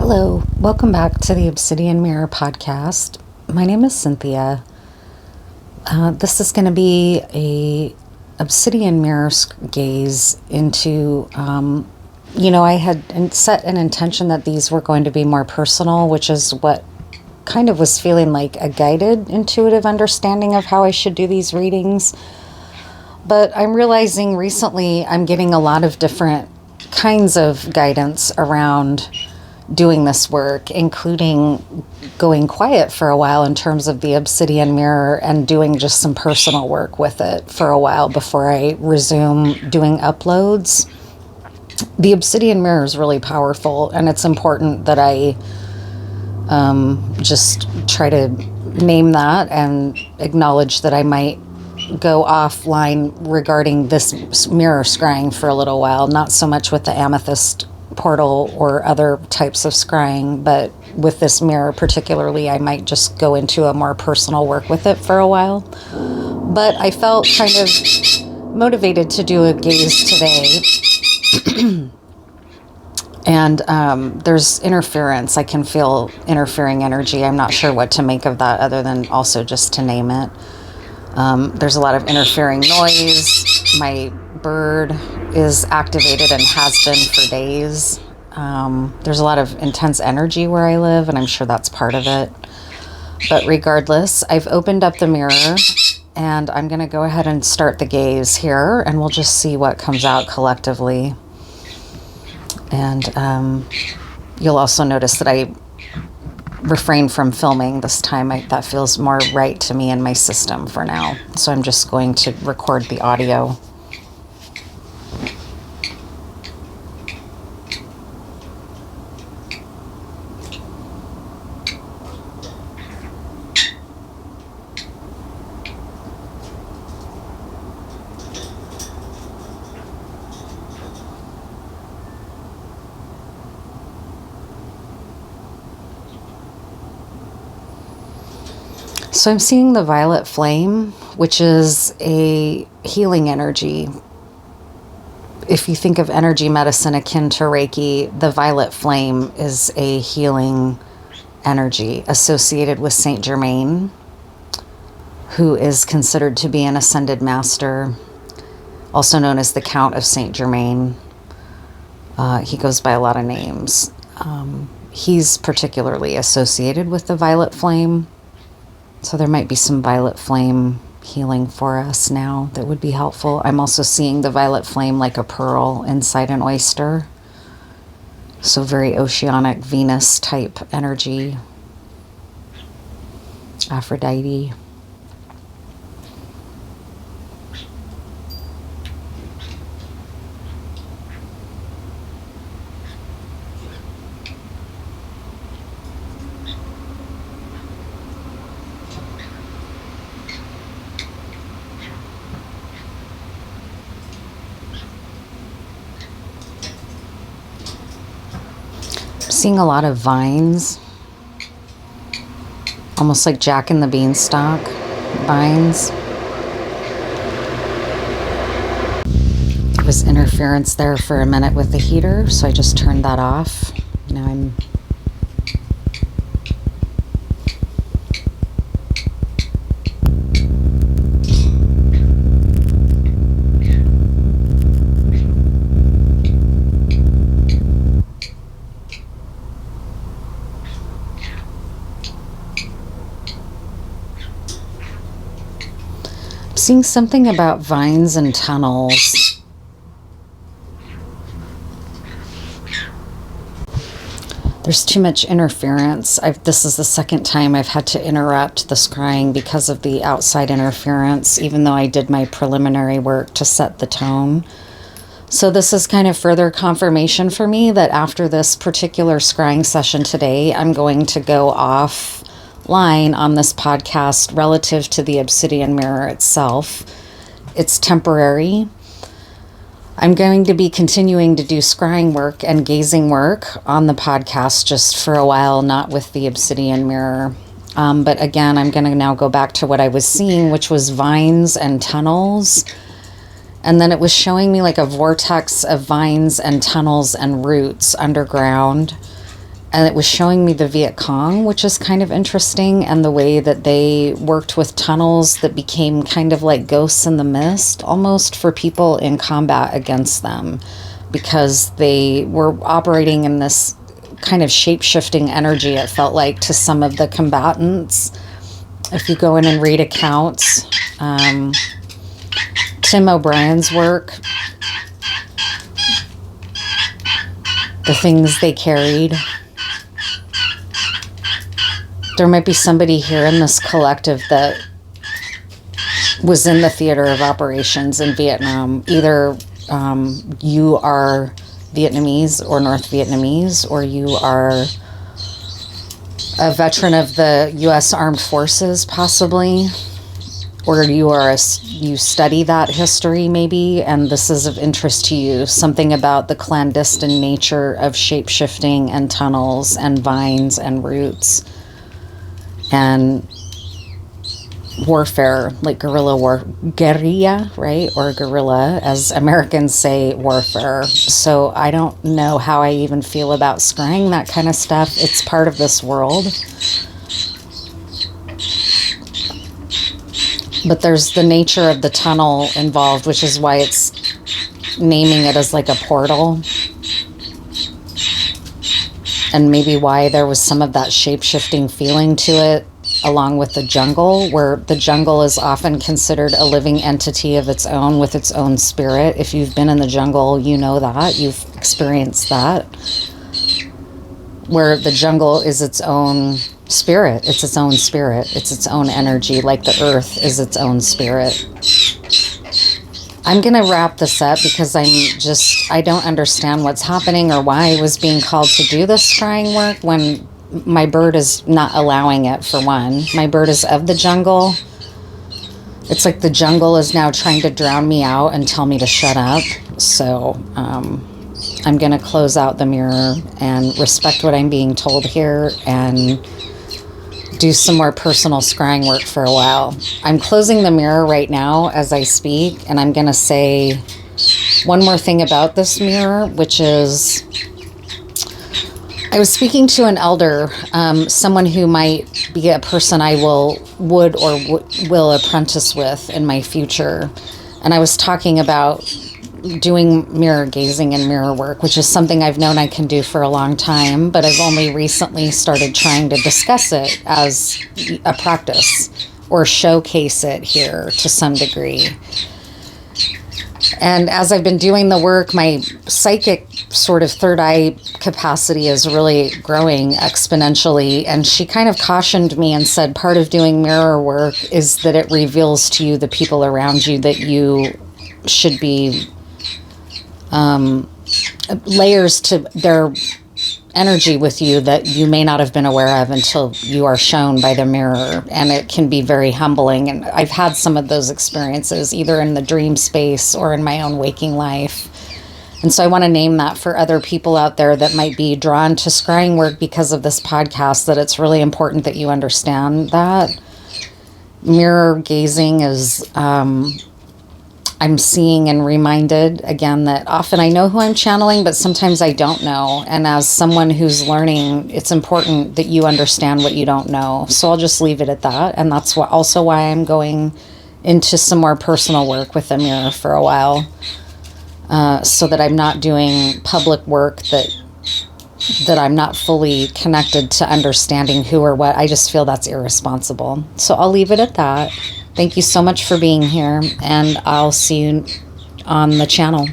Hello, welcome back to the Obsidian Mirror podcast. My name is Cynthia. This is going to be a Obsidian Mirror gaze into, I had set an intention that these were going to be more personal, which is what kind of was feeling like a guided, intuitive understanding of how I should do these readings. But I'm realizing recently I'm getting a lot of different kinds of guidance around doing this work, including going quiet for a while in terms of the obsidian mirror and doing just some personal work with it for a while before I resume doing uploads. The obsidian mirror is really powerful, and it's important that I just try to name that and acknowledge that I might go offline regarding this mirror scrying for a little while, not so much with the amethyst portal or other types of scrying, but with this mirror particularly, I might just go into a more personal work with it for a while. But I felt kind of motivated to do a gaze today. And there's interference. I can feel interfering energy. I'm not sure what to make of that other than also just to name it. There's a lot of interfering noise. My bird is activated and has been for days. There's a lot of intense energy where I live, and I'm sure that's part of it. But regardless, I've opened up the mirror, and I'm going to go ahead and start the gaze here, and we'll just see what comes out collectively. And you'll also notice that I refrain from filming this time. That feels more right to me in my system for now. So I'm just going to record the audio. So I'm seeing the violet flame, which is a healing energy. If you think of energy medicine akin to Reiki, the violet flame is a healing energy associated with Saint Germain, who is considered to be an ascended master, also known as the Count of Saint Germain. He goes by a lot of names. He's particularly associated with the violet flame. So there might be some violet flame healing for us now that would be helpful. I'm also seeing the violet flame like a pearl inside an oyster. So very oceanic Venus type energy. Aphrodite. Seeing a lot of vines, almost like Jack and the Beanstalk vines. There was interference there for a minute with the heater, so I just turned that off. Now I'm seeing something about vines and tunnels. There's too much interference. This is the second time I've had to interrupt the scrying because of the outside interference, even though I did my preliminary work to set the tone. So this is kind of further confirmation for me that after this particular scrying session today, I'm going to go offline on this podcast relative to the obsidian mirror itself. It's temporary. I'm going to be continuing to do scrying work and gazing work on the podcast just for a while, not with the obsidian mirror. But again, I'm going to now go back to what I was seeing, which was vines and tunnels. And then it was showing me like a vortex of vines and tunnels and roots underground. And it was showing me the Viet Cong, which is kind of interesting, and the way that they worked with tunnels that became kind of like ghosts in the mist, almost, for people in combat against them, because they were operating in this kind of shape-shifting energy, it felt like, to some of the combatants. If you go in and read accounts, Tim O'Brien's work, the things they carried. There might be somebody here in this collective that was in the theater of operations in Vietnam. Either you are Vietnamese or North Vietnamese, or you are a veteran of the U.S. Armed Forces, possibly, or you study that history maybe, and this is of interest to you. Something about the clandestine nature of shape-shifting and tunnels and vines and roots. And warfare, like guerrilla, right? Or guerrilla, as Americans say, warfare. So I don't know how I even feel about scrying that kind of stuff. It's part of this world. But there's the nature of the tunnel involved, which is why it's naming it as like a portal. And maybe why there was some of that shape-shifting feeling to it, along with the jungle, where the jungle is often considered a living entity of its own, with its own spirit. If you've been in the jungle, you know that. You've experienced that. Where the jungle is its own spirit. It's its own spirit. It's its own energy, like the earth is its own spirit. I'm going to wrap this up because I don't understand what's happening or why I was being called to do this scrying work when my bird is not allowing it, for one. My bird is of the jungle. It's like the jungle is now trying to drown me out and tell me to shut up. So I'm going to close out the mirror and respect what I'm being told here and do some more personal scrying work for a while. I'm closing the mirror right now as I speak, and I'm going to say one more thing about this mirror, which is I was speaking to an elder, someone who might be a person I will apprentice with in my future. And I was talking about doing mirror gazing and mirror work, which is something I've known I can do for a long time, but I've only recently started trying to discuss it as a practice or showcase it here to some degree. And as I've been doing the work, my psychic sort of third eye capacity is really growing exponentially. And she kind of cautioned me and said part of doing mirror work is that it reveals to you the people around you that you should be layers to their energy with you that you may not have been aware of until you are shown by the mirror. And it can be very humbling. And I've had some of those experiences either in the dream space or in my own waking life. And so I want to name that for other people out there that might be drawn to scrying work because of this podcast, that it's really important that you understand that. Mirror gazing is, I'm seeing and reminded again that often I know who I'm channeling, but sometimes I don't know. And as someone who's learning, it's important that you understand what you don't know. So I'll just leave it at that. And that's also why I'm going into some more personal work with the mirror for a while, so that I'm not doing public work that I'm not fully connected to understanding who or what. I just feel that's irresponsible. So I'll leave it at that. Thank you so much for being here, and I'll see you on the channel.